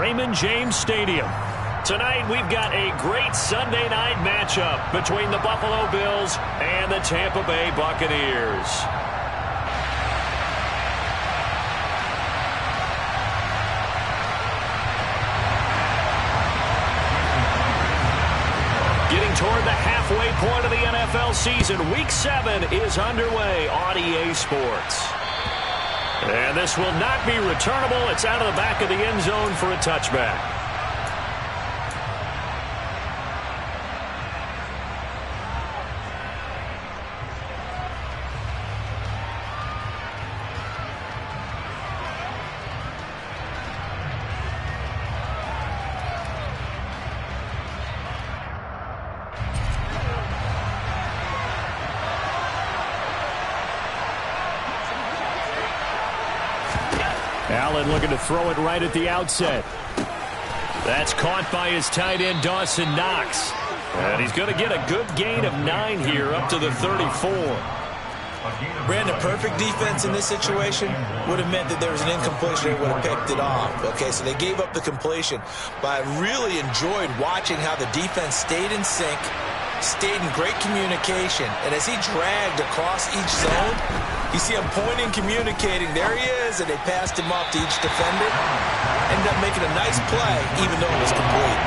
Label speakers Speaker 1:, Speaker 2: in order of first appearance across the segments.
Speaker 1: Raymond James Stadium. Tonight, we've got a great Sunday night matchup between the Buffalo Bills and the Tampa Bay Buccaneers. Getting toward the halfway point of the NFL season, Week 7 is underway on EA Sports. And this will not be returnable. It's out of the back of the end zone for a touchback. Allen looking to throw it right at the outset. That's caught by his tight end, Dawson Knox. And he's going to get a good gain of 9 here up to the 34.
Speaker 2: Brandon, perfect defense in this situation would have meant that there was an incompletion. They would have picked it off. Okay, so they gave up the completion. But I really enjoyed watching how the defense stayed in sync, stayed in great communication. And as he dragged across each zone, you see him pointing, communicating. There he is, and they passed him off to each defender. Ended up making a nice play, even though it was complete.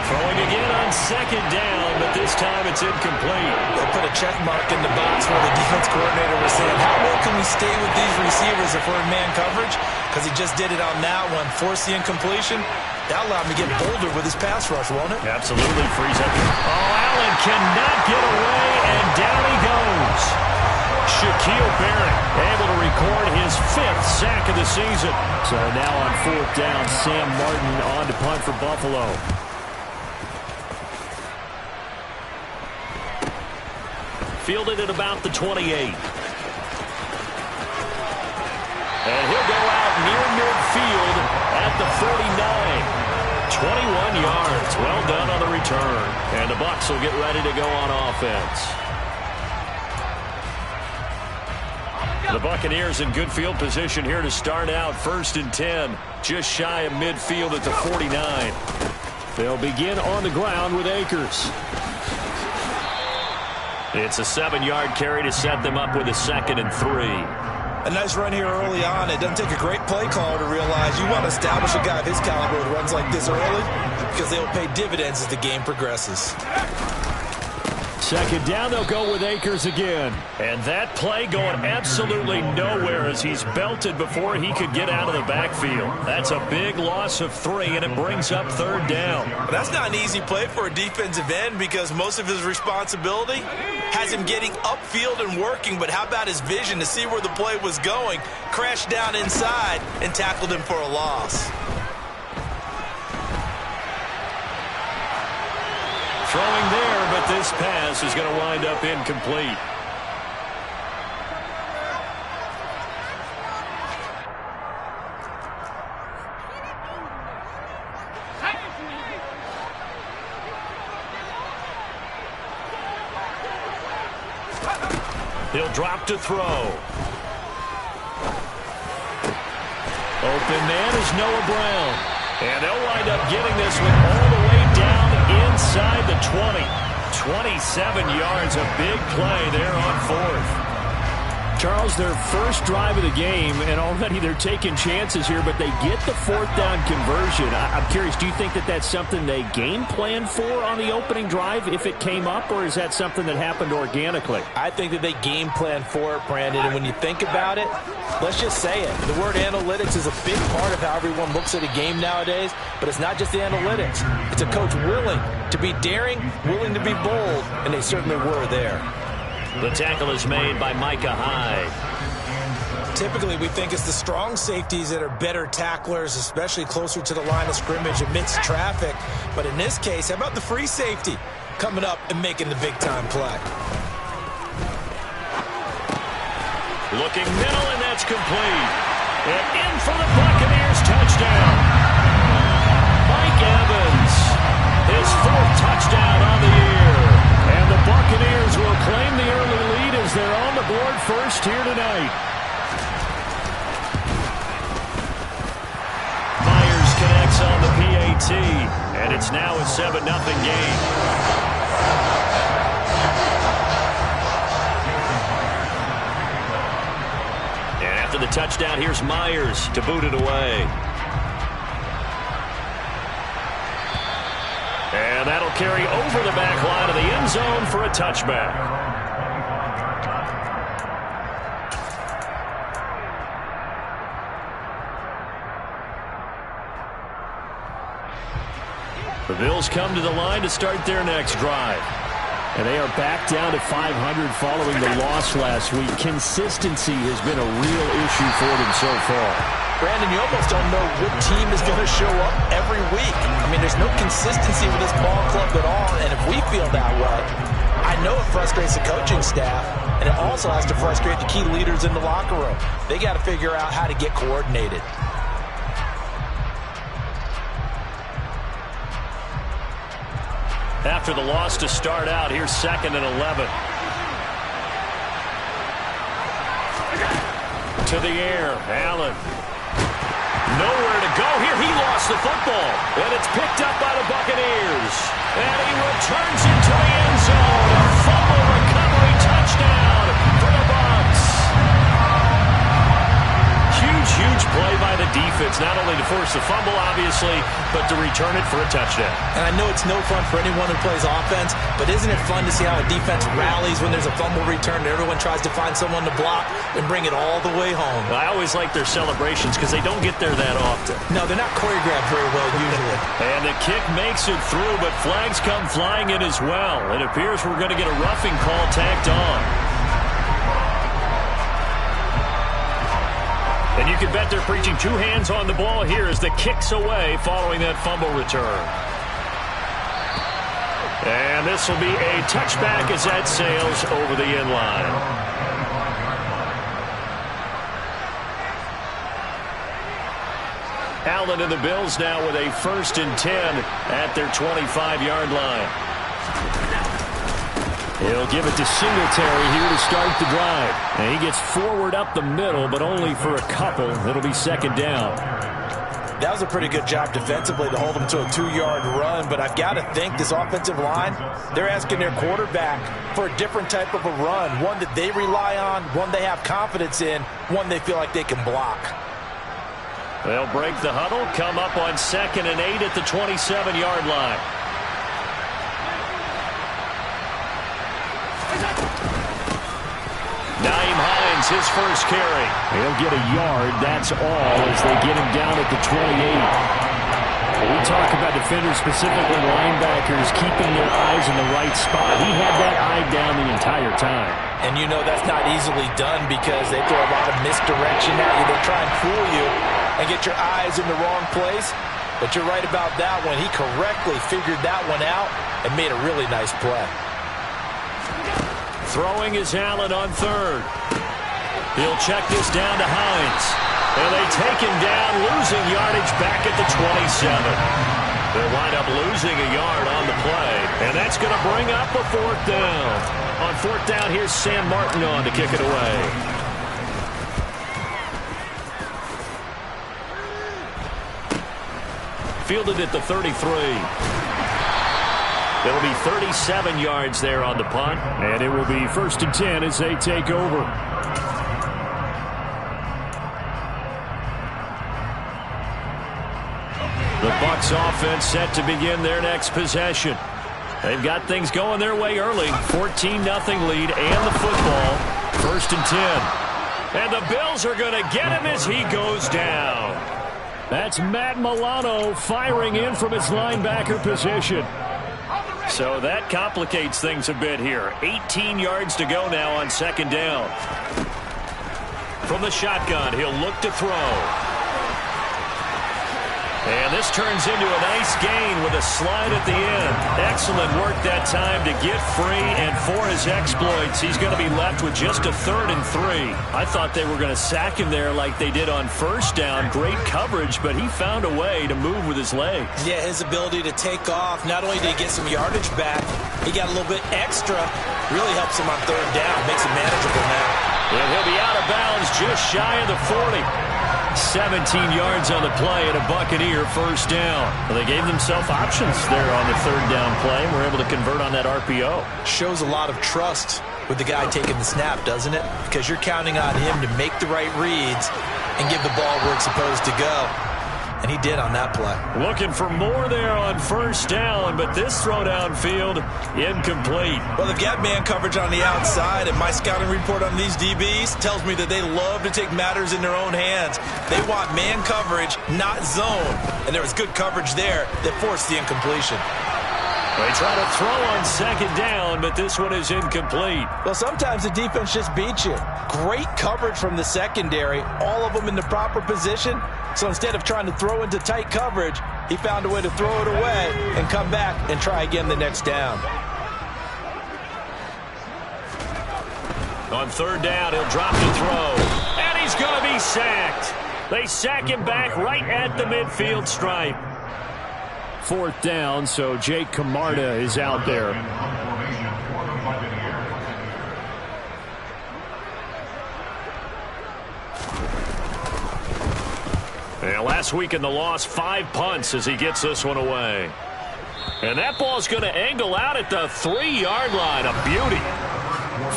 Speaker 1: Throwing again on second down, but this time it's incomplete.
Speaker 2: They put a check mark in the box where the defense coordinator was saying, how well can we stay with these receivers if we're in man coverage? Because he just did it on that one, forced the incompletion. That allowed him to get bolder with his pass rush, won't it?
Speaker 1: Absolutely, frees up. Oh, Allen cannot get away, and down he goes. Shaquille Barrett able to record his 5th sack of the season. So now on 4th down, Sam Martin on to punt for Buffalo. Fielded at about the 28. And he'll go out near midfield at the 49. 21 yards. Well done on the return. And the Bucs will get ready to go on offense. The Buccaneers in good field position here to start out. 1st and 10. Just shy of midfield at the 49. They'll begin on the ground with Akers. It's a 7-yard carry to set them up with a 2nd and 3.
Speaker 2: A nice run here early on. It doesn't take a great play caller to realize you want to establish a guy of his caliber with runs like this early because they will pay dividends as the game progresses.
Speaker 1: 2nd down, they'll go with Akers again. And that play going absolutely nowhere as he's belted before he could get out of the backfield. That's a big loss of 3, and it brings up 3rd down.
Speaker 2: That's not an easy play for a defensive end because most of his responsibility has him getting upfield and working, but how about his vision to see where the play was going, crashed down inside, and tackled him for a loss.
Speaker 1: Throwing there, but this pass is going to wind up incomplete. He'll drop to throw. Open man is Noah Brown. And they'll wind up getting this one all the way down inside the 20. 27 yards, a big play there on 4th. Charles, their first drive of the game, and already they're taking chances here, but they get the 4th down conversion. I'm curious, do you think that that's something they game plan for on the opening drive if it came up, or is that something that happened organically?
Speaker 2: I think that they game plan for it, Brandon, and when you think about it, let's just say it. The word analytics is a big part of how everyone looks at a game nowadays, but it's not just the analytics. It's a coach willing to be daring, willing to be bold, and they certainly were there.
Speaker 1: The tackle is made by Micah Hyde.
Speaker 2: Typically, we think it's the strong safeties that are better tacklers, especially closer to the line of scrimmage amidst traffic. But in this case, how about the free safety coming up and making the big-time play?
Speaker 1: Looking middle, and that's complete. And in for the Buccaneers touchdown. Mike Evans, his 4th touchdown on the year. And the Buccaneers will claim the early lead as they're on the board first here tonight. Myers connects on the It's now a 7-0 game. And after the touchdown, here's Myers to boot it away. And that'll carry over the back line of the end zone for a touchback. The Bills come to the line to start their next drive.
Speaker 3: And they are back down to 500 following the loss last week. Consistency has been a real issue for them so far.
Speaker 2: Brandon, you almost don't know what team is going to show up every week. I mean, there's no consistency with this ball club at all, and if we feel that way, I know it frustrates the coaching staff, and it also has to frustrate the key leaders in the locker room. They got to figure out how to get coordinated.
Speaker 1: After the loss to start out, here's 2nd and 11. To the air, Allen. Nowhere to go here. He lost the football. And it's picked up by the Buccaneers. And he returns it to the end zone. A fumble recovery touchdown for the Bucs. Huge play by the defense. Not only to force the fumble, obviously, but to return it for a touchdown.
Speaker 2: And I know it's no fun for anyone who plays offense, but isn't it fun to see how a defense rallies when there's a fumble return and everyone tries to find someone to block and bring it all the way home?
Speaker 1: I always like their celebrations because they don't get there that often.
Speaker 2: No, they're not choreographed very well usually.
Speaker 1: And the kick makes it through, but flags come flying in as well. It appears we're going to get a roughing call tacked on. And you can bet they're preaching 2 hands on the ball here as the kick's away following that fumble return. And this will be a touchback as that sails over the end line. Allen and the Bills now with a 1st and 10 at their 25-yard line. He'll give it to Singletary here to start the drive. And he gets forward up the middle, but only for a couple. It'll be 2nd down.
Speaker 2: That was a pretty good job defensively to hold them to a 2-yard run, but I've got to think this offensive line, they're asking their quarterback for a different type of a run, one that they rely on, one they have confidence in, one they feel like they can block.
Speaker 1: They'll break the huddle, come up on 2nd and 8 at the 27-yard line. His first carry.
Speaker 3: He'll get a yard, that's all, as they get him down at the 28. We talk about defenders, specifically linebackers, keeping their eyes in the right spot. He had that eye down the entire time.
Speaker 2: And you know that's not easily done because they throw a lot of misdirection at you. They try and fool you and get your eyes in the wrong place. But you're right about that one. He correctly figured that one out and made a really nice play.
Speaker 1: Throwing is Allen on 3rd. He'll check this down to Hines. And they take him down, losing yardage back at the 27. They'll wind up losing a yard on the play. And that's going to bring up a 4th down. On 4th down, here's Sam Martin on to kick it away. Fielded at the 33. It'll be 37 yards there on the punt.
Speaker 3: And it will be 1st and 10 as they take over.
Speaker 1: The Bucs offense set to begin their next possession. They've got things going their way early. 14-0 lead and the football. 1st and 10. And the Bills are going to get him as he goes down.
Speaker 3: That's Matt Milano firing in from his linebacker position.
Speaker 1: So that complicates things a bit here. 18 yards to go now on 2nd down. From the shotgun, he'll look to throw. And this turns into a nice gain with a slide at the end. Excellent work that time to get free, and for his exploits, he's going to be left with just a 3rd and 3. I thought they were going to sack him there like they did on 1st down. Great coverage, but he found a way to move with his legs.
Speaker 2: Yeah, his ability to take off, not only did he get some yardage back, he got a little bit extra. Really helps him on 3rd down, makes it manageable now.
Speaker 1: And he'll be out of bounds just shy of the 40. 17 yards on the play and a Buccaneer first down. Well, they gave themselves options there on the third down play and were able to convert on that RPO.
Speaker 2: Shows a lot of trust with the guy taking the snap, doesn't it? Because you're counting on him to make the right reads and give the ball where it's supposed to go. And he did on that play.
Speaker 1: Looking for more there on first down, but this throw downfield, incomplete.
Speaker 2: Well, they've got man coverage on the outside, and my scouting report on these DBs tells me that they love to take matters in their own hands. They want man coverage, not zone. And there was good coverage there that forced the incompletion.
Speaker 1: They try to throw on second down, but this one is incomplete.
Speaker 2: Well, sometimes the defense just beats you. Great coverage from the secondary, all of them in the proper position. So instead of trying to throw into tight coverage, he found a way to throw it away and come back and try again the next down.
Speaker 1: On third down, he'll drop the throw, and he's going to be sacked. They sack him back right at the midfield stripe.
Speaker 3: Fourth down, so Jake Camarda is out there.
Speaker 1: And last week in the loss, 5 punts as he gets this one away. And that ball's going to angle out at the 3-yard line. A beauty.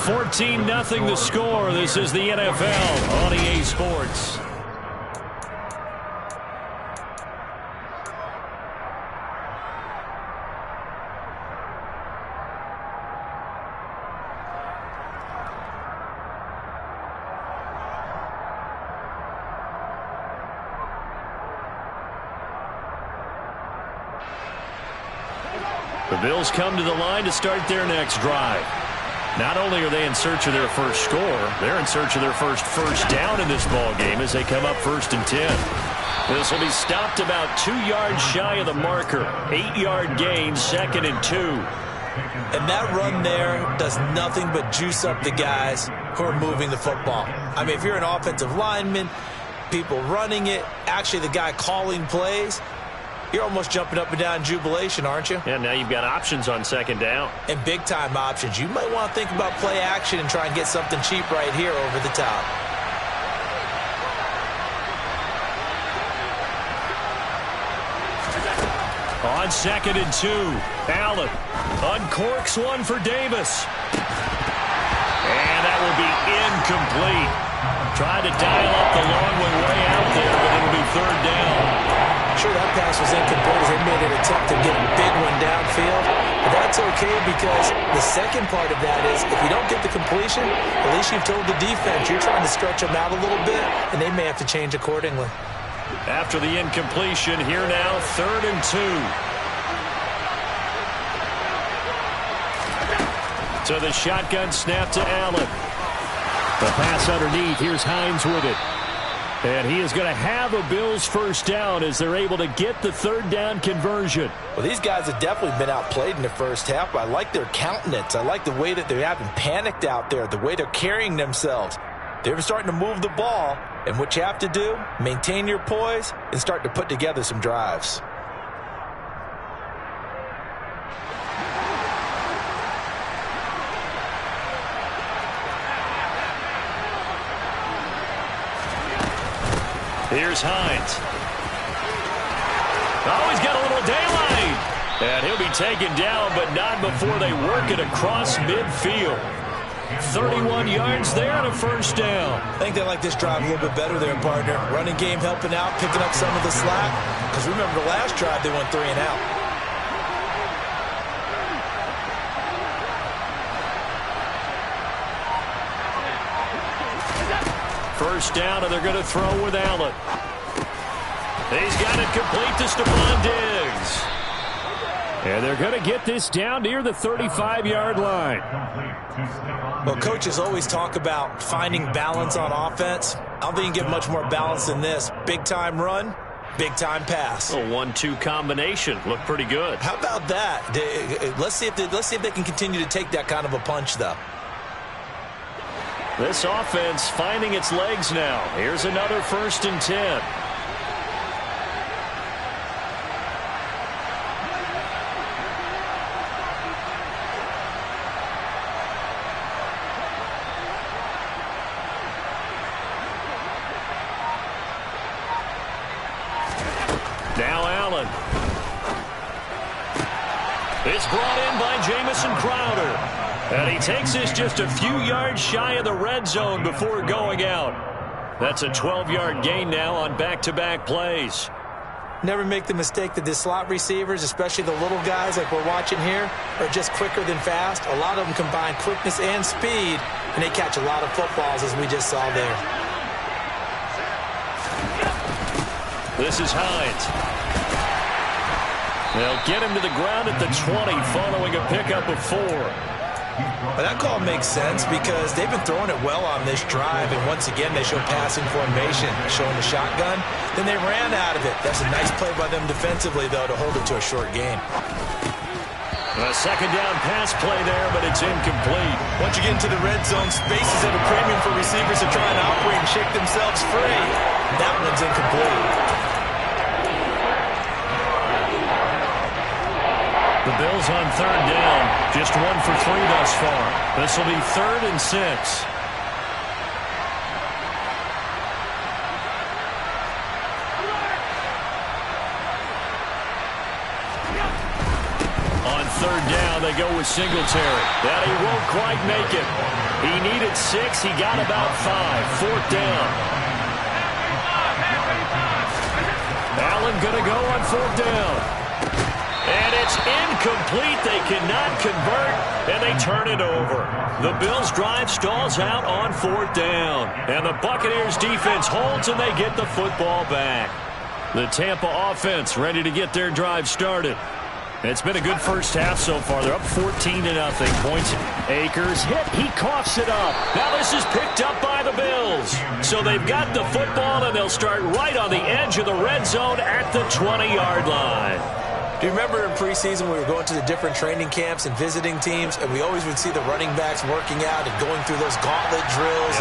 Speaker 1: 14-0 the score. This is the NFL on EA Sports. The Bills come to the line to start their next drive. Not only are they in search of their first score, they're in search of their first down in this ball game as they come up 1st and 10. This will be stopped about 2 yards shy of the marker. 8-yard gain, 2nd and 2.
Speaker 2: And that run there does nothing but juice up the guys who are moving the football. I mean, if you're an offensive lineman, people running it, actually the guy calling plays, you're almost jumping up and down in jubilation, aren't you?
Speaker 1: Yeah, now you've got options on 2nd down.
Speaker 2: And big-time options. You might want to think about play action and try and get something cheap right here over the top.
Speaker 1: On 2nd and 2, Allen uncorks one for Davis. And that will be incomplete. Tried to dial up the long way out there, but it'll be 3rd down.
Speaker 2: Sure, that pass was incomplete as they made an attempt to get a big one downfield. But that's okay because the second part of that is if you don't get the completion, at least you've told the defense you're trying to stretch them out a little bit, and they may have to change accordingly.
Speaker 1: After the incompletion, here now, 3rd and 2. So the shotgun snap to Allen.
Speaker 3: The pass underneath. Here's Hines with it. And he is going to have a Bills first down as they're able to get the 3rd down conversion.
Speaker 2: Well, these guys have definitely been outplayed in the first half. I like their countenance. I like the way that they haven't panicked out there, the way they're carrying themselves. They're starting to move the ball, and what you have to do, maintain your poise and start to put together some drives.
Speaker 1: Here's Hines. Oh, he's got a little daylight. And he'll be taken down, but not before they work it across midfield. 31 yards there and a first down.
Speaker 2: I think they like this drive a little bit better there, partner. Running game helping out, picking up some of the slack. Because remember, the last drive, they went 3 and out.
Speaker 1: First down, and they're going to throw with Allen. He's got it complete to Stephon Diggs.
Speaker 3: And they're going to get this down near the 35-yard line.
Speaker 2: Well, coaches always talk about finding balance on offense. I don't think you can get much more balance than this. Big-time run, big-time pass.
Speaker 1: A 1-2 combination. Looked pretty good.
Speaker 2: How about that? Let's see if they can continue to take that kind of a punch, though.
Speaker 1: This offense finding its legs now. Here's another 1st and 10. It's brought in by Jamison Crowder. And he takes this just a few yards shy of the red zone before going out. That's a 12-yard gain now on back-to-back plays.
Speaker 2: Never make the mistake that the slot receivers, especially the little guys like we're watching here, are just quicker than fast. A lot of them combine quickness and speed, and they catch a lot of footballs, as we just saw there.
Speaker 1: This is Hines. They'll get him to the ground at the 20 following a pickup of 4.
Speaker 2: Well, that call makes sense because they've been throwing it well on this drive, and once again they show passing formation, showing the shotgun. Then they ran out of it. That's a nice play by them defensively, though, to hold it to a short gain.
Speaker 1: A second down pass play there, but it's incomplete.
Speaker 2: Once you get into the red zone, space is at a premium for receivers to try and operate and shake themselves free. That one's incomplete.
Speaker 1: The Bills on third down, just 1 for 3 thus far. This will be 3rd and 6. On third down, they go with Singletary. That he won't quite make it. He needed 6. He got about 5. 4th down. Allen going to go on 4th down. And it's incomplete. They cannot convert, and they turn it over. The Bills' drive stalls out on 4th down. And the Buccaneers' defense holds, and they get the football back. The Tampa offense ready to get their drive started. It's been a good first half so far. They're up 14-0. Points. Akers hit. He coughs it up. Now this is picked up by the Bills. So they've got the football, and they'll start right on the edge of the red zone at the 20-yard line.
Speaker 2: Do you remember in preseason we were going to the different training camps and visiting teams, and we always would see the running backs working out and going through those gauntlet drills,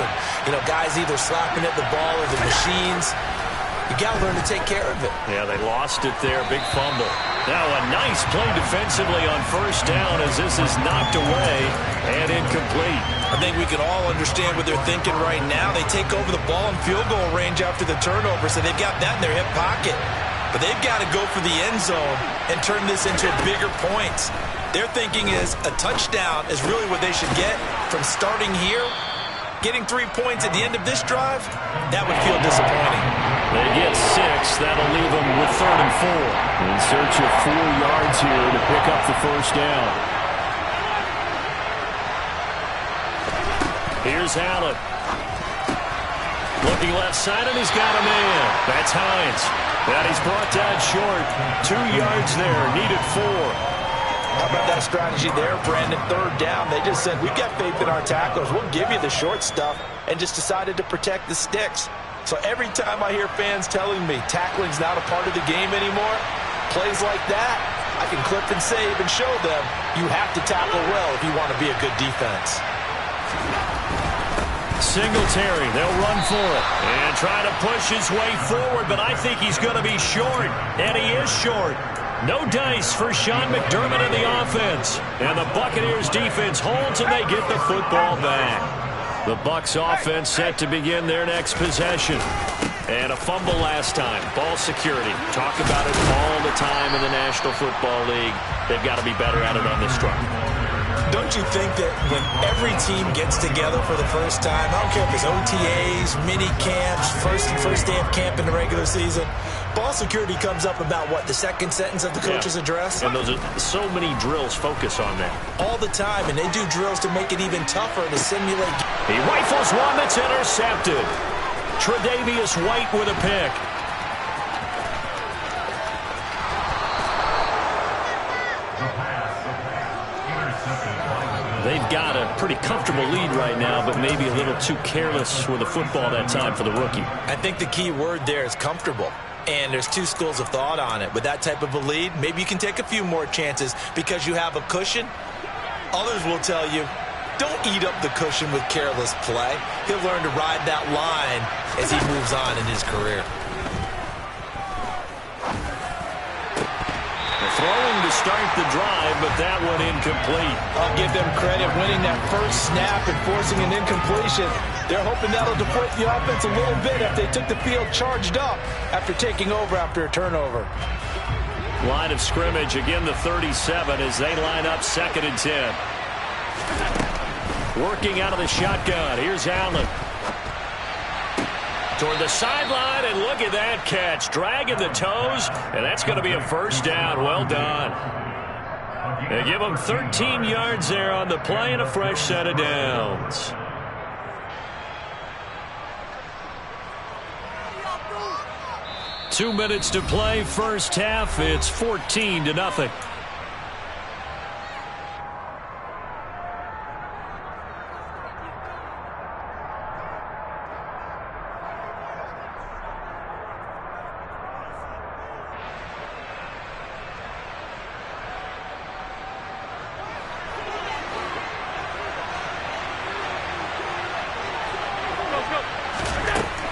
Speaker 2: and guys either slapping at the ball or the machines. You got to learn to take care of it.
Speaker 1: Yeah, they lost it there. Big fumble. Now a nice play defensively on first down as this is knocked away and incomplete.
Speaker 2: I think we can all understand what they're thinking right now. They take over the ball in field goal range after the turnover, so they've got that in their hip pocket. But they've got to go for the end zone and turn this into bigger points. Their thinking is a touchdown is really what they should get from starting here. Getting 3 points at the end of this drive, that would feel disappointing.
Speaker 1: They get 6. That'll leave them with 3rd and 4. In search of 4 yards here to pick up the first down. Here's Allen. Looking left side, and he's got a man. That's Hines. And he's brought down short. 2 yards there. Needed 4.
Speaker 2: How about that strategy there, Brandon? 3rd down. They just said, we've got faith in our tacklers. We'll give you the short stuff, and just decided to protect the sticks. So every time I hear fans telling me tackling's not a part of the game anymore, plays like that, I can clip and save and show them you have to tackle well if you want to be a good defense.
Speaker 1: Singletary, they'll run for it and try to push his way forward, but I think he's going to be short, and he is short. No dice for Sean McDermott in the offense, and the Buccaneers defense holds, and they get the football back. The Bucs offense set to begin their next possession. And a fumble last time. Ball security. Talk about it all the time in the National Football League. They've got to be better at it on this drive.
Speaker 2: Don't you think that when every team gets together for the first time, I don't care if it's OTAs, mini camps, first day of camp in the regular season, ball security comes up about, what, the second sentence of the coach's address?
Speaker 1: And those are so many drills focus on that.
Speaker 2: All the time, and they do drills to make it even tougher to simulate.
Speaker 1: He rifles one that's intercepted. Tre'Davious White with a pick. They've got a pretty comfortable lead right now, but maybe a little too careless with the football that time for the rookie.
Speaker 2: I think the key word there is comfortable. And there's 2 schools of thought on it. With that type of a lead, maybe you can take a few more chances because you have a cushion. Others will tell you, don't eat up the cushion with careless play. He'll learn to ride that line as he moves on in his career.
Speaker 1: Throwing to start the drive, but that one incomplete.
Speaker 2: I'll give them credit winning that first snap and forcing an incompletion. They're hoping that'll deflate the offense a little bit if they took the field charged up after taking over after a turnover.
Speaker 1: Line of scrimmage, again the 37 as they line up 2nd and 10. Working out of the shotgun. Here's Allen. Toward the sideline, and look at that catch. Dragging the toes, and that's going to be a first down. Well done. They give them 13 yards there on the play and a fresh set of downs. Two minutes to play, first half. It's 14-0.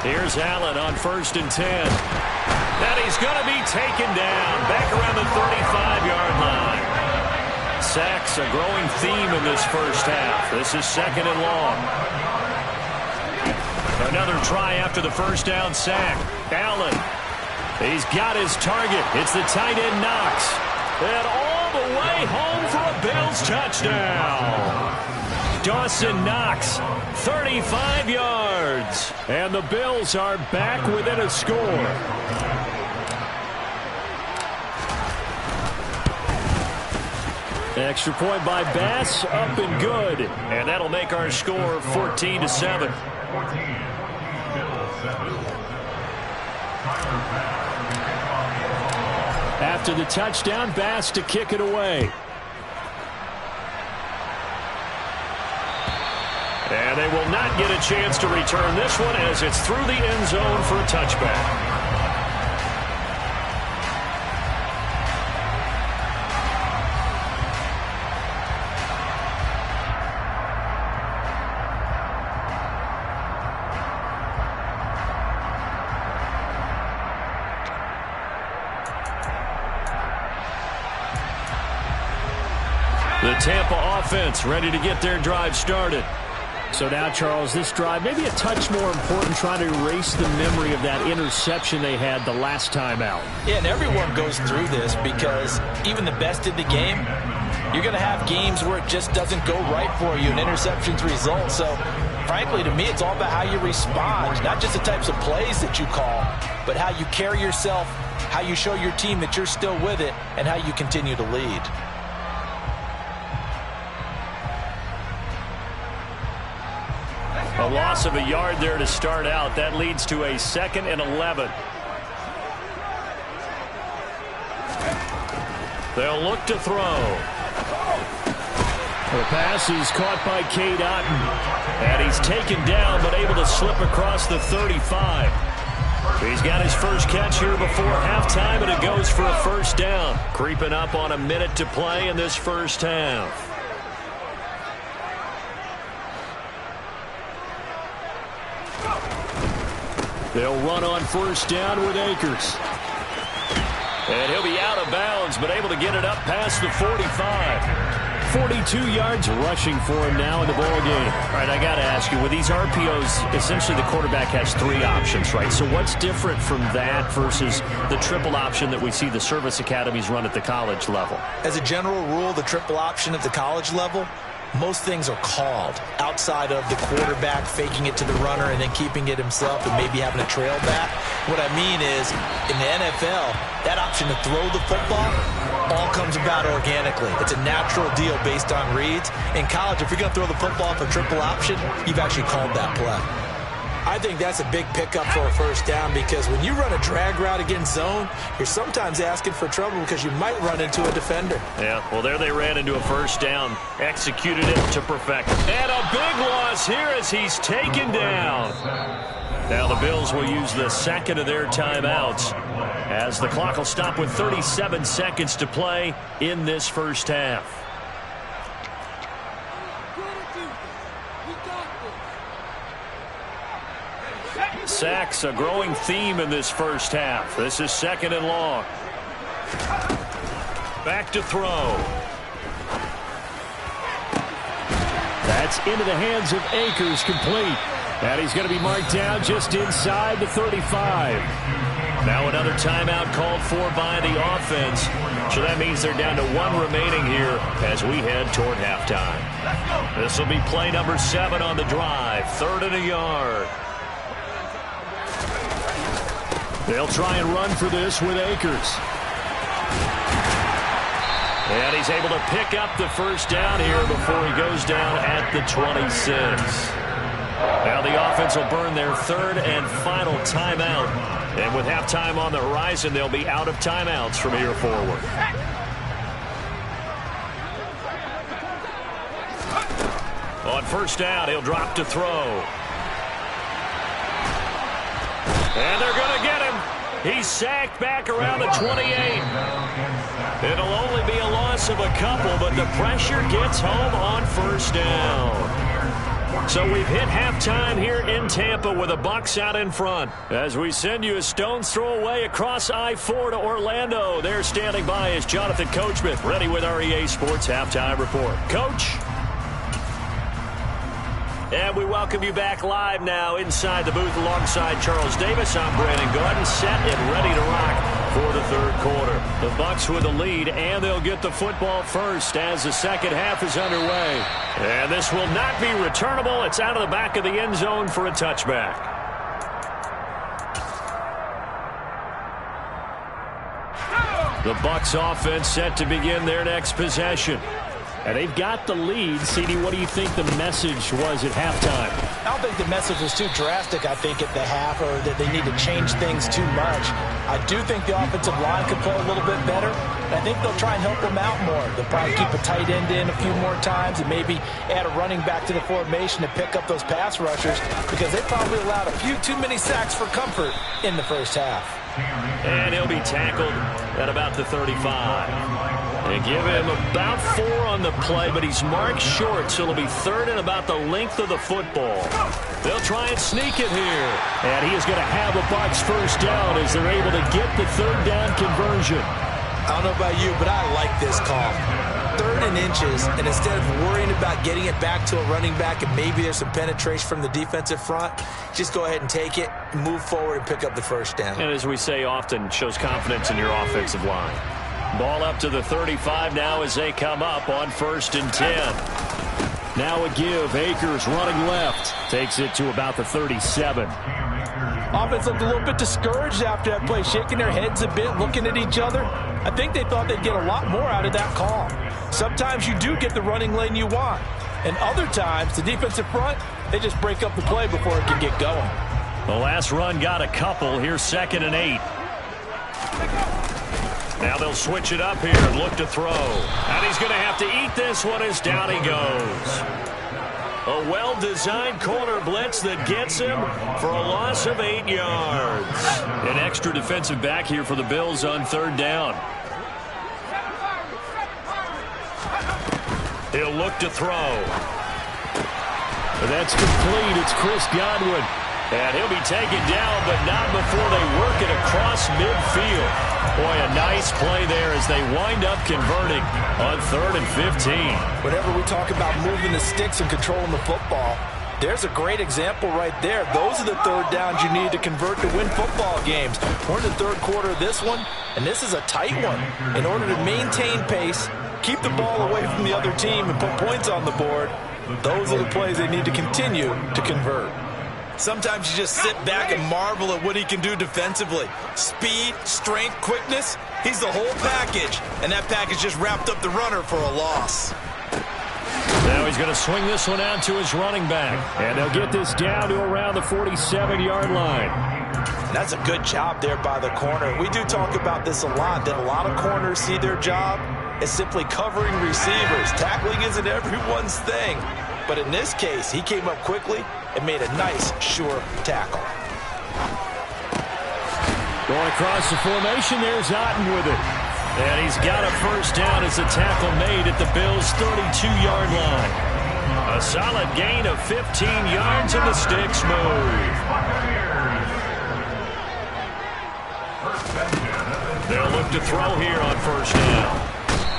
Speaker 1: Here's Allen on 1st and 10. And he's going to be taken down back around the 35-yard line. Sacks a growing theme in this first half. This is 2nd and long. Another try after the first down sack. Allen. He's got his target. It's the tight end Knox. And all the way home for a Bills touchdown. Dawson Knox, 35 yards. And the Bills are back within a score. Extra point by Bass, up and good. And that'll make our score 14-7. After the touchdown, Bass to kick it away. And they will not get a chance to return this one as it's through the end zone for a touchback. The Tampa offense ready to get their drive started. So now, Charles, this drive maybe a touch more important, trying to erase the memory of that interception they had the last time out.
Speaker 2: Yeah, and everyone goes through this because even the best in the game, you're going to have games where it just doesn't go right for you and interceptions result. So, frankly, to me, it's all about how you respond, not just the types of plays that you call, but how you carry yourself, how you show your team that you're still with it, and how you continue to lead.
Speaker 1: A loss of a yard there to start out. That leads to a 2nd and 11. They'll look to throw. The pass is caught by Cade Otton. And he's taken down but able to slip across the 35. He's got his first catch here before halftime, and it goes for a first down. Creeping up on a minute to play in this first half. They'll run on first down with Akers. And he'll be out of bounds, but able to get it up past the 45. 42 yards rushing for him now in the ball game. All right, I got to ask you, with these RPOs, essentially the quarterback has 3 options, right? So what's different from that versus the triple option that we see the service academies run at the college level?
Speaker 2: As a general rule, the triple option at the college level, most things are called outside of the quarterback faking it to the runner and then keeping it himself and maybe having a trail back. What I mean is, in the NFL, that option to throw the football all comes about organically. It's a natural deal based on reads. In college, if you're going to throw the football for triple option, you've actually called that play. I think that's a big pickup for a first down because when you run a drag route against zone, you're sometimes asking for trouble because you might run into a defender.
Speaker 1: Yeah, well, there they ran into a first down, executed it to perfection. And a big loss here as he's taken down. Now the Bills will use the second of their timeouts as the clock will stop with 37 seconds to play in this first half. Sacks a growing theme in this first half. This is 2nd and long. Back to throw. That's into the hands of Akers, complete. And he's going to be marked down just inside the 35. Now another timeout called for by the offense. So that means they're down to 1 remaining here as we head toward halftime. This will be play number 7 on the drive. 3rd and a yard. They'll try and run for this with Akers. And he's able to pick up the first down here before he goes down at the 26. Now the offense will burn their 3rd and final timeout. And with halftime on the horizon, they'll be out of timeouts from here forward. On first down, he'll drop to throw. And they're going to get him. He's sacked back around the 28. It'll only be a loss of a couple, but the pressure gets home on first down. So we've hit halftime here in Tampa with the Bucs out in front. As we send you a stone's throw away across I-4 to Orlando. There standing by is Jonathan Coachman, ready with our EA Sports Halftime Report. Coach? And we welcome you back live now inside the booth alongside Charles Davis. I'm Brandon Gordon, set and ready to rock for the 3rd quarter. The Bucs with the lead, and they'll get the football first as the second half is underway. And this will not be returnable. It's out of the back of the end zone for a touchback. The Bucs offense set to begin their next possession. And they've got the lead. CD, what do you think the message was at halftime?
Speaker 2: I don't think the message was too drastic, I think, at the half, or that they need to change things too much. I do think the offensive line could play a little bit better. And I think they'll try and help them out more. They'll probably keep a tight end in a few more times and maybe add a running back to the formation to pick up those pass rushers, because they probably allowed a few too many sacks for comfort in the first half.
Speaker 1: And he'll be tackled at about the 35. They give him about 4 on the play, but he's marked short, so it'll be 3rd and about the length of the football. They'll try and sneak it here. And he is going to have a Bucs first down as they're able to get the 3rd down conversion.
Speaker 2: I don't know about you, but I like this call. 3rd and inches, and instead of worrying about getting it back to a running back and maybe there's some penetration from the defensive front, just go ahead and take it, move forward, and pick up the first down.
Speaker 1: And as we say often, shows confidence in your offensive line. Ball up to the 35 now as they come up on 1st and 10. Now a give. Akers running left. Takes it to about the 37.
Speaker 2: Offense looked a little bit discouraged after that play, shaking their heads a bit, looking at each other. I think they thought they'd get a lot more out of that call. Sometimes you do get the running lane you want. And other times, the defensive front, they just break up the play before it can get going.
Speaker 1: The last run got a couple. Here's 2nd and 8. Now they'll switch it up here and look to throw. And he's going to have to eat this one as down he goes. A well-designed corner blitz that gets him for a loss of 8 yards. An extra defensive back here for the Bills on 3rd down. He'll look to throw. That's complete. It's Chris Godwin. And he'll be taken down, but not before they work it across midfield. Boy, a nice play there as they wind up converting on 3rd and 15.
Speaker 2: Whenever we talk about moving the sticks and controlling the football, there's a great example right there. Those are the 3rd downs you need to convert to win football games. We're in the 3rd quarter of this one, and this is a tight one. In order to maintain pace, keep the ball away from the other team, and put points on the board, those are the plays they need to continue to convert. Sometimes you just sit back and marvel at what he can do defensively. Speed, strength, quickness, he's the whole package. And that package just wrapped up the runner for a loss.
Speaker 1: Now he's going to swing this one out to his running back. And they'll get this down to around the 47-yard line.
Speaker 2: And that's a good job there by the corner. We do talk about this a lot, that a lot of corners see their job as simply covering receivers. Tackling isn't everyone's thing. But in this case, he came up quickly and made a nice, sure tackle.
Speaker 1: Going across the formation, there's Otten with it. And he's got a first down as the tackle made at the Bills' 32-yard line. A solid gain of 15 yards and the sticks move. They'll look to throw here on first down.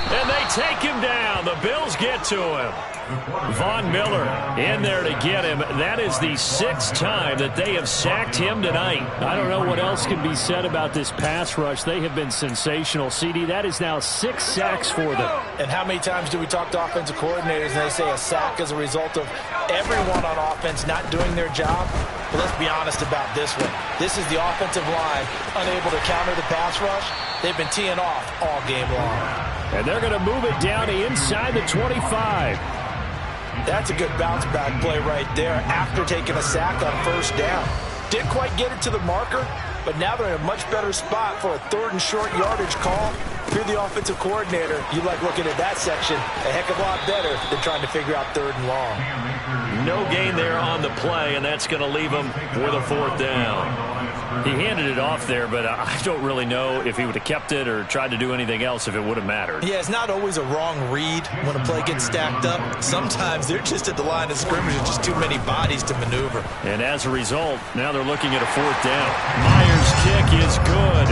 Speaker 1: And they take him down. The Bills get get to him. Von Miller in there to get him. That is the 6th time that they have sacked him tonight.
Speaker 3: I don't know what else can be said about this pass rush. They have been sensational. CD, that is now 6 sacks for them.
Speaker 2: And how many times do we talk to offensive coordinators and they say a sack is a result of everyone on offense not doing their job? But let's be honest about this one. This is the offensive line unable to counter the pass rush. They've been teeing off all game long.
Speaker 3: And they're going to move it down to inside the 25.
Speaker 2: That's a good bounce-back play right there after taking a sack on first down. Didn't quite get it to the marker, but now they're in a much better spot for a 3rd and short yardage call. If you're the offensive coordinator, you like looking at that section a heck of a lot better than trying to figure out 3rd and long.
Speaker 1: No gain there on the play, and that's going to leave him with a 4th down. He handed it off there, but I don't really know if he would have kept it or tried to do anything else if it would have mattered.
Speaker 2: Yeah, it's not always a wrong read when a play gets stacked up. Sometimes they're just at the line of scrimmage and just too many bodies to maneuver.
Speaker 1: And as a result, now they're looking at a 4th down. Myers' kick is good.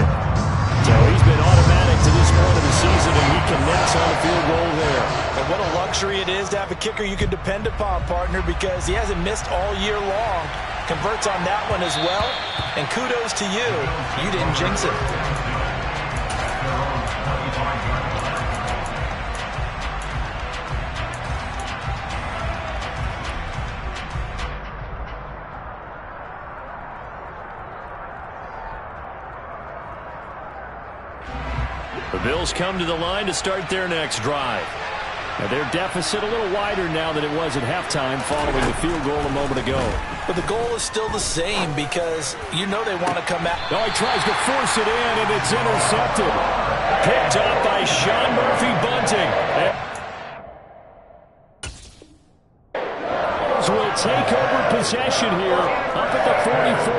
Speaker 1: So he's been automatic to this point of the season, and he connects on a field goal there.
Speaker 2: And what a luxury it is to have a kicker you can depend upon, partner, because he hasn't missed all year long. Converts on that one as well. And kudos to you. You didn't jinx it.
Speaker 1: The Bills come to the line to start their next drive.
Speaker 3: Now their deficit a little wider now than it was at halftime following the field goal a moment ago.
Speaker 2: But the goal is still the same because you know they want to come out.
Speaker 3: Oh, he tries to force it in, and it's intercepted.
Speaker 1: Picked up by Sean Murphy-Bunting.
Speaker 3: Will take over possession here up at the 44.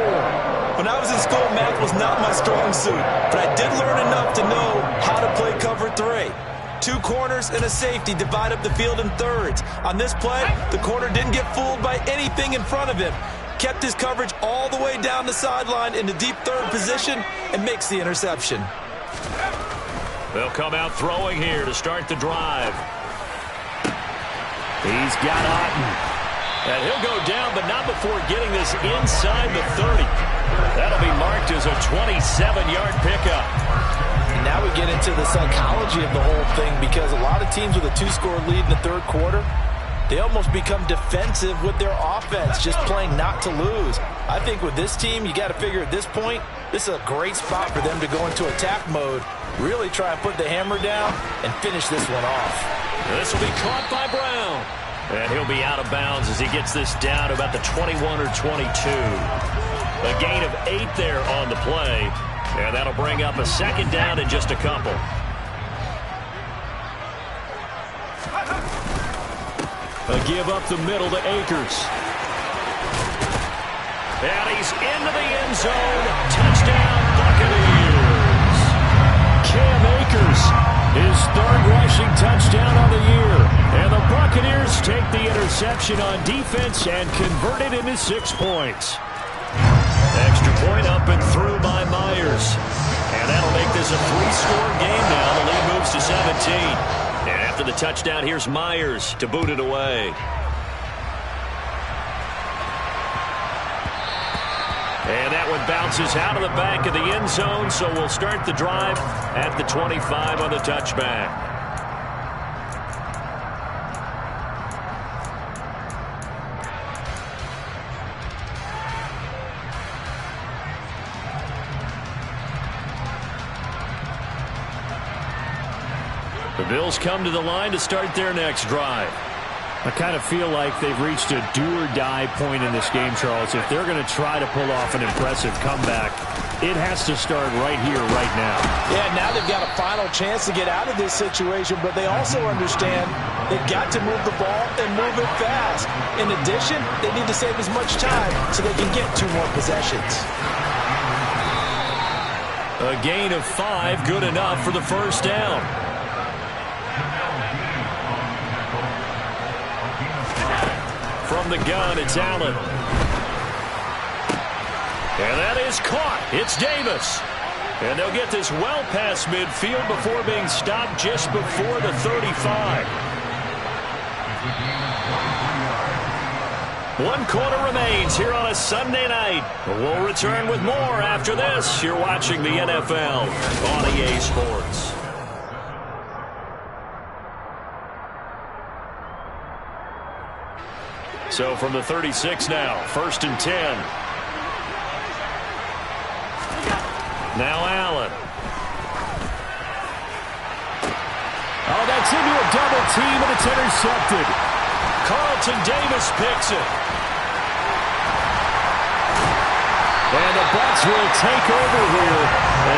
Speaker 2: When I was in school, math was not my strong suit, but I did learn enough to know how to play cover 3. 2 corners and a safety divide up the field in thirds. On this play, the corner didn't get fooled by anything in front of him. Kept his coverage all the way down the sideline in the deep 3rd position and makes the interception.
Speaker 1: They'll come out throwing here to start the drive.
Speaker 3: He's got Otten.
Speaker 1: And he'll go down, but not before getting this inside the 30. That'll be marked as a 27-yard pickup.
Speaker 2: And now we get into the psychology of the whole thing because a lot of teams with a 2-score lead in the 3rd quarter, they almost become defensive with their offense, just playing not to lose. I think with this team, you got to figure at this point, this is a great spot for them to go into attack mode, really try and put the hammer down and finish this one off.
Speaker 1: This will be caught by Brown. And he'll be out of bounds as he gets this down to about the 21 or 22. A gain of 8 there on the play. And that'll bring up a 2nd down in just a couple.
Speaker 3: A give up the middle to Akers.
Speaker 1: And he's into the end zone. Touchdown, Buccaneers.
Speaker 3: Cam Akers, his 3rd rushing touchdown of the year. And the Buccaneers take the interception on defense and convert it into 6 points.
Speaker 1: Extra point up and through by Myers. And that'll make this a 3-score game now. The lead moves to 17. And after the touchdown, here's Myers to boot it away. And that one bounces out of the back of the end zone, so we'll start the drive at the 25 on the touchback. The Bills come to the line to start their next drive.
Speaker 3: I kind of feel like they've reached a do-or-die point in this game, Charles. If they're going to try to pull off an impressive comeback, it has to start right here, right now.
Speaker 2: Yeah, now they've got a final chance to get out of this situation, but they also understand they've got to move the ball and move it fast. In addition, they need to save as much time so they can get 2 more possessions.
Speaker 1: A gain of 5, good enough for the 1st down. From the gun, it's Allen. And that is caught. It's Davis. And they'll get this well past midfield before being stopped just before the 35. 1 quarter remains here on a Sunday night. We'll return with more after this. You're watching the NFL on EA Sports. So from the 36 now, 1st and 10. Now Allen.
Speaker 3: Oh, that's into a double team, and it's intercepted.
Speaker 1: Carlton Davis picks it.
Speaker 3: And the Bucs will take over here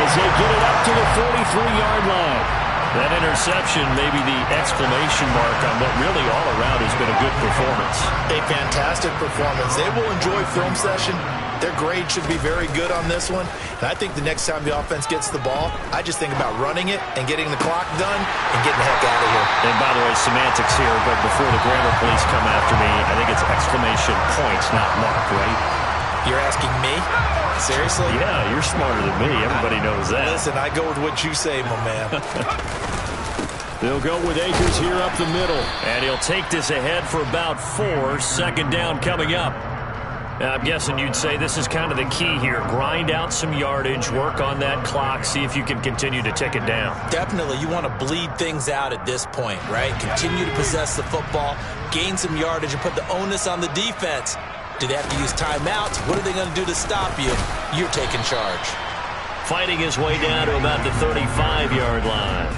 Speaker 3: as they get it up to the 43-yard line.
Speaker 1: That interception may be the exclamation mark on what really all around has been a good performance.
Speaker 2: A fantastic performance. They will enjoy film session. Their grade should be very good on this one. And I think the next time the offense gets the ball, I just think about running it and getting the clock done and getting the heck out of here.
Speaker 1: And by the way, semantics here, but before the grammar police come after me, I think it's exclamation point, not mark, right?
Speaker 2: You're asking me? Seriously?
Speaker 1: Yeah, you're smarter than me. Everybody knows that.
Speaker 2: Listen, I go with what you say, my man.
Speaker 3: They'll go with Akers here up the middle.
Speaker 1: And he'll take this ahead for about 4. 2nd down coming up. I'm guessing you'd say this is kind of the key here. Grind out some yardage, work on that clock, see if you can continue to tick it down.
Speaker 2: Definitely, you want to bleed things out at this point, right? Continue to possess the football, gain some yardage, and put the onus on the defense. Do they have to use timeouts? What are they going to do to stop you? You're taking charge.
Speaker 1: Fighting his way down to about the 35-yard line.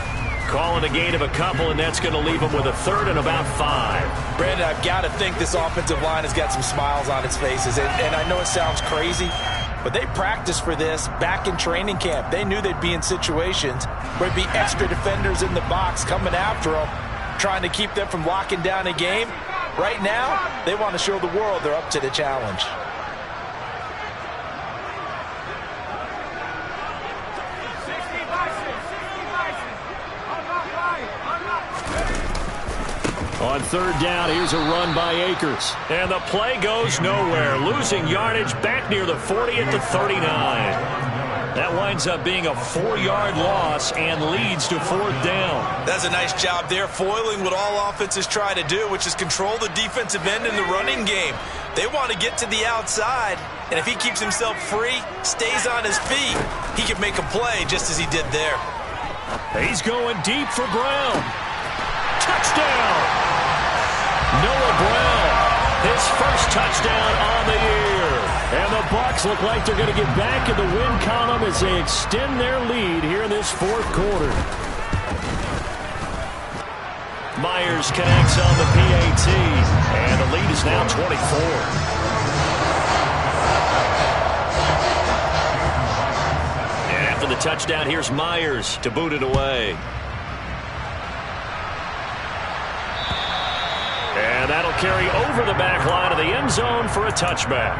Speaker 1: Calling a gain of a couple, and that's going to leave him with a 3rd and about 5.
Speaker 2: Brandon, I've got to think this offensive line has got some smiles on its faces. And I know it sounds crazy, but they practiced for this back in training camp. They knew they'd be in situations where there'd be extra defenders in the box coming after them, trying to keep them from locking down a game. Right now, they want to show the world they're up to the challenge.
Speaker 3: On 3rd down, here's a run by Akers.
Speaker 1: And the play goes nowhere. Losing yardage back near the 40 at the 39. That winds up being a 4-yard loss and leads to 4th down.
Speaker 2: That's a nice job there, foiling what all offenses try to do, which is control the defensive end in the running game. They want to get to the outside, and if he keeps himself free, stays on his feet, he can make a play just as he did there.
Speaker 1: He's going deep for Brown. Touchdown! Noah Brown, his first touchdown on the year.
Speaker 3: And the Bucs look like they're going to get back in the win column as they extend their lead here in this 4th quarter.
Speaker 1: Myers connects on the PAT, and the lead is now 24. And after the touchdown, here's Myers to boot it away. And that'll carry over the back line of the end zone for a touchback.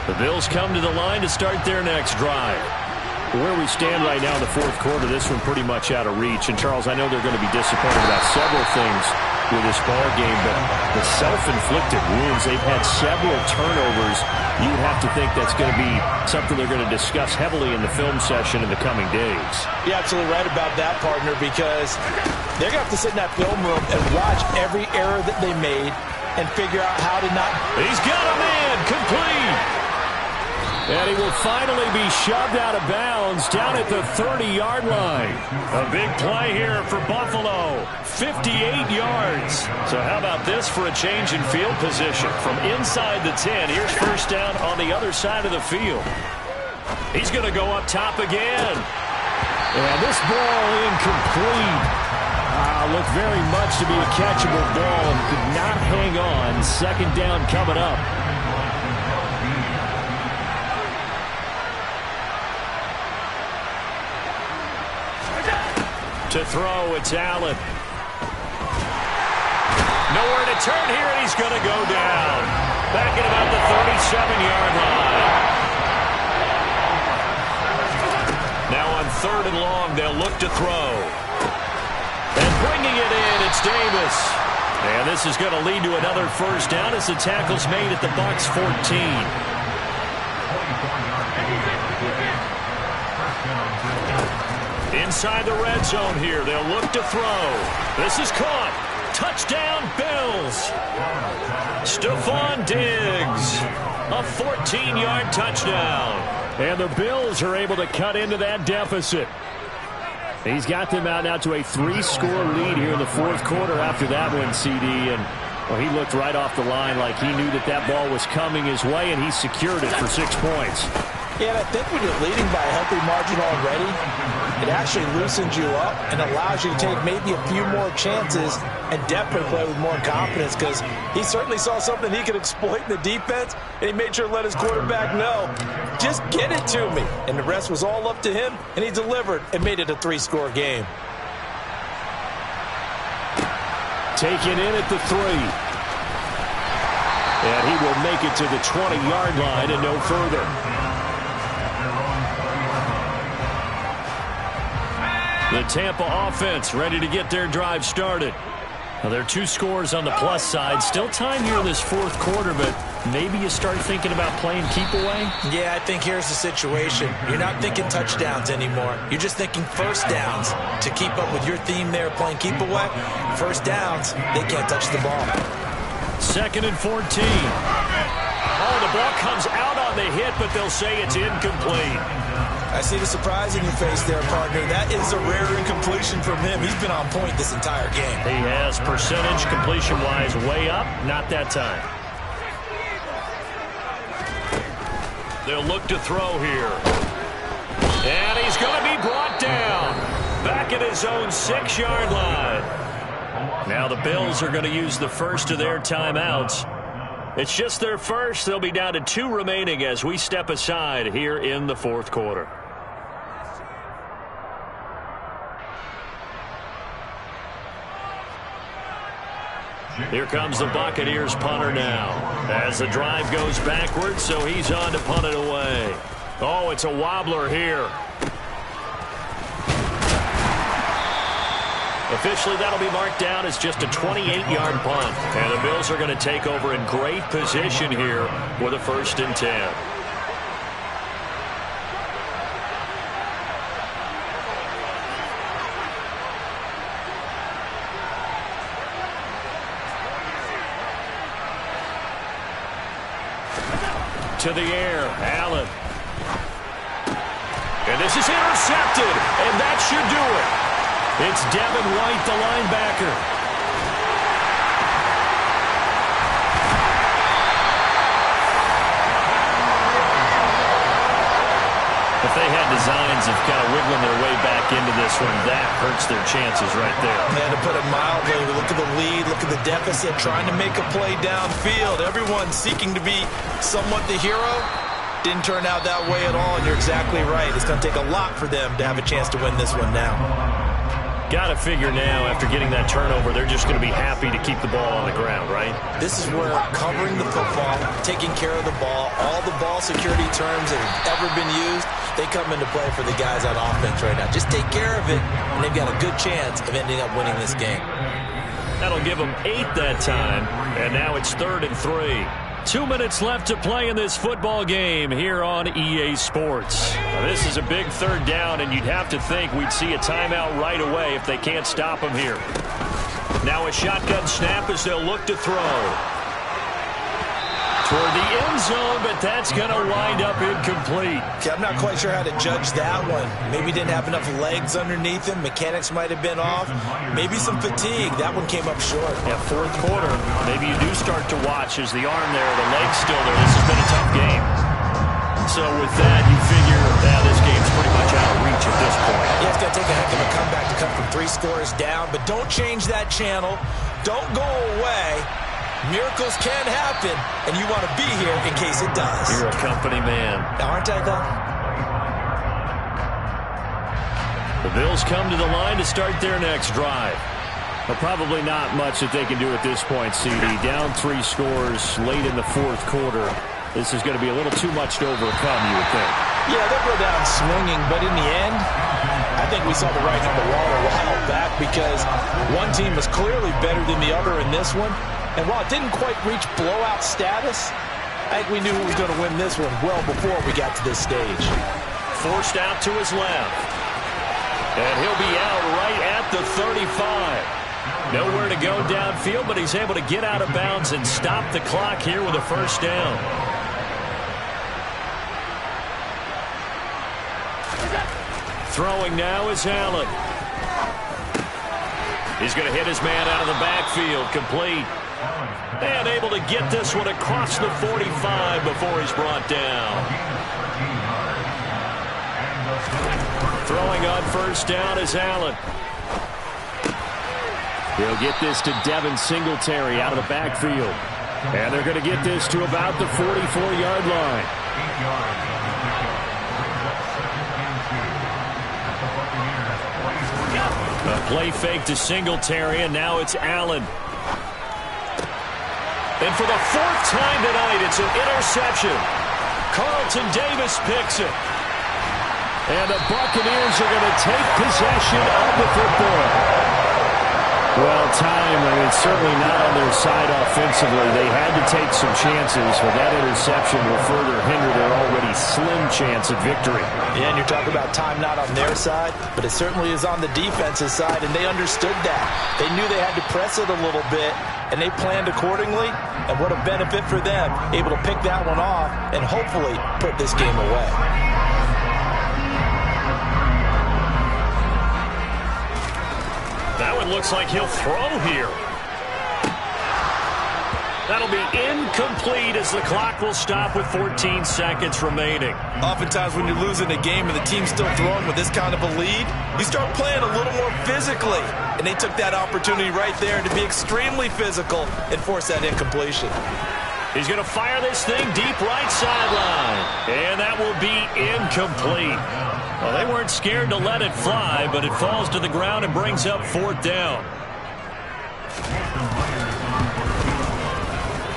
Speaker 1: The Bills come to the line to start their next drive.
Speaker 3: Where we stand right now in the 4th quarter, this one pretty much out of reach. And, Charles, I know they're going to be disappointed about several things with this ball game, but the self-inflicted wounds, they've had several turnovers. You would have to think that's going to be something they're going to discuss heavily in the film session in the coming days.
Speaker 2: You're absolutely right about that, partner, because they're going to have to sit in that film room and watch every error that they made and figure out how to not...
Speaker 1: He's got a man, complete!
Speaker 3: And he will finally be shoved out of bounds down at the 30-yard line.
Speaker 1: A big play here for Buffalo. 58 yards. So how about this for a change in field position? From inside the 10, here's 1st down on the other side of the field. He's going to go up top again.
Speaker 3: And this ball incomplete. Looked very much to be a catchable ball and could not hang on. 2nd down coming up.
Speaker 1: To throw, it's Allen. Nowhere to turn here, and he's going to go down. Back at about the 37-yard line. Now on 3rd and long, they'll look to throw. And bringing it in, it's Davis. And this is going to lead to another first down as the tackle's made at the Bucs 14. Inside the red zone here. They'll look to throw. This is caught. Touchdown, Bills. Stephon Diggs. A 14-yard touchdown.
Speaker 3: And the Bills are able to cut into that deficit. He's got them out now to a 3-score lead here in the fourth quarter after that one, CD. And well, he looked right off the line like he knew that that ball was coming his way, and he secured it for 6 points.
Speaker 2: Yeah, and I think when you're leading by a healthy margin already, it actually loosens you up and allows you to take maybe a few more chances and definitely play with more confidence, because he certainly saw something he could exploit in the defense, and he made sure to let his quarterback know, just get it to me. And the rest was all up to him, and he delivered and made it a 3-score game.
Speaker 3: Taken in at the 3. And he will make it to the 20-yard line and no further.
Speaker 1: The Tampa offense ready to get their drive started. Now, there are 2 scores on the plus side. Still time here in this fourth quarter, but maybe you start thinking about playing keep away?
Speaker 2: Yeah, I think here's the situation. You're not thinking touchdowns anymore. You're just thinking first downs. To keep up with your theme there, playing keep away, first downs, they can't touch the ball.
Speaker 1: 2nd and 14. Oh, the ball comes out on the hit, but they'll say it's incomplete.
Speaker 2: I see the surprise in your face there, partner. That is a rare incompletion from him. He's been on point this entire game.
Speaker 1: He has percentage completion-wise way up. Not that time. They'll look to throw here. And he's going to be brought down. Back at his own 6-yard line. Now the Bills are going to use the first of their timeouts. It's just their first. They'll be down to 2 remaining as we step aside here in the fourth quarter. Here comes the Buccaneers punter now. As the drive goes backwards, so he's on to punt it away. Oh, it's a wobbler here. Officially, that'll be marked down as just a 28-yard punt. And the Bills are going to take over in great position here with a 1st and 10. To the air, Allen. And this is intercepted, and that should do it. It's Devin White, the linebacker. If they had designs of kind of wiggling their way back into this one, that hurts their chances right there.
Speaker 2: Yeah, to put it mildly, look at the lead, look at the deficit, trying to make a play downfield. Everyone seeking to be somewhat the hero. Didn't turn out that way at all, and you're exactly right. It's going to take a lot for them to have a chance to win this one now.
Speaker 1: Got to figure now, after getting that turnover, they're just going to be happy to keep the ball on the ground, right?
Speaker 2: This is where covering the football, taking care of the ball, all the ball security terms that have ever been used, they come into play for the guys on offense right now. Just take care of it, and they've got a good chance of ending up winning this game.
Speaker 1: That'll give them 8 that time, and now it's 3rd and 3. 2 minutes left to play in this football game here on EA Sports. Now, this is a big 3rd down, and you'd have to think we'd see a timeout right away if they can't stop him here. Now a shotgun snap as they'll look to throw. Toward the end zone, but that's going to wind up incomplete.
Speaker 2: Okay, I'm not quite sure how to judge that one. Maybe didn't have enough legs underneath him. Mechanics might have been off. Maybe some fatigue. That one came up short.
Speaker 1: Yeah, fourth quarter. Maybe you do start to watch as the arm there, the leg's still there. This has been a tough game. So with that, you figure that this game's pretty much out of reach at this point.
Speaker 2: Yeah, it's going to take a heck of a comeback to come from 3 scores down. But don't change that channel. Don't go away. Miracles can happen, and you want to be here in case it does.
Speaker 1: You're a company man.
Speaker 2: Aren't I, though?
Speaker 1: The Bills come to the line to start their next drive.
Speaker 3: Well, probably not much that they can do at this point, CD. Down 3 scores late in the fourth quarter. This is going to be a little too much to overcome, you would think.
Speaker 2: Yeah, they'll go down swinging, but in the end, I think we saw the writing on the wall a while back because one team was clearly better than the other in this one. And while it didn't quite reach blowout status, I think we knew who was going to win this one well before we got to this stage.
Speaker 1: Forced out to his left. And he'll be out right at the 35. Nowhere to go downfield, but he's able to get out of bounds and stop the clock here with a first down. Throwing now is Allen. He's going to hit his man out of the backfield. Complete. And able to get this one across the 45 before he's brought down. Throwing on first down is Allen. He'll get this to Devin Singletary out of the backfield. And they're going to get this to about the 44-yard line. A play fake to Singletary, and now it's Allen. And for the fourth time tonight, it's an interception. Carlton Davis picks it. And the Buccaneers are going to take possession of the football. Well, time, certainly not on their side offensively. They had to take some chances, but that interception will further hinder their already slim chance at victory.
Speaker 2: Yeah, and you're talking about time not on their side, but it certainly is on the defense's side, and they understood that. They knew they had to press it a little bit, and they planned accordingly, and what a benefit for them, able to pick that one off and hopefully put this game away.
Speaker 1: That one looks like he'll throw here. That'll be incomplete as the clock will stop with 14 seconds remaining.
Speaker 2: Oftentimes when you're losing a game and the team's still throwing with this kind of a lead, you start playing a little more physically. And they took that opportunity right there to be extremely physical and force that incompletion.
Speaker 1: He's going to fire this thing deep right sideline. And that will be incomplete. Well, they weren't scared to let it fly, but it falls to the ground and brings up fourth down.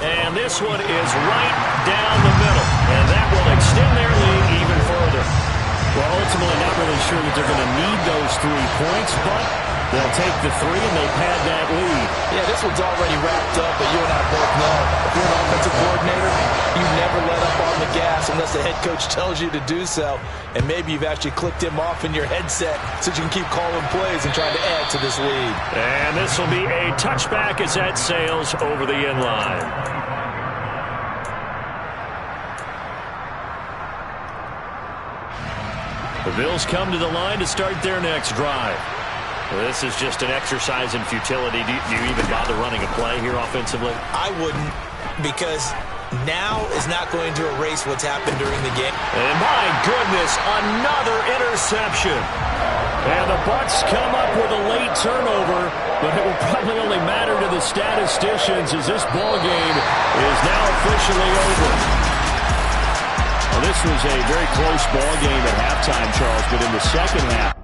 Speaker 1: And this one is right down the middle. And that will extend their lead even further.
Speaker 3: Well, ultimately, not really sure that they're going to need those 3 points, but they'll take the 3 and they pad that lead.
Speaker 2: Yeah, this one's already wrapped up, but you and I both know if you're an offensive coordinator, you never let up on the gas unless the head coach tells you to do so. And maybe you've actually clicked him off in your headset so you can keep calling plays and trying to add to this lead.
Speaker 1: And this will be a touchback as that sails over the end line. The Bills come to the line to start their next drive. This is just an exercise in futility. Do you even bother running a play here offensively?
Speaker 2: I wouldn't, because now is not going to erase what's happened during the game.
Speaker 1: And my goodness, another interception. And the Bucs come up with a late turnover, but it will probably only matter to the statisticians as this ball game is now officially over. Well, this was a very close ball game at halftime, Charles, but in the second half,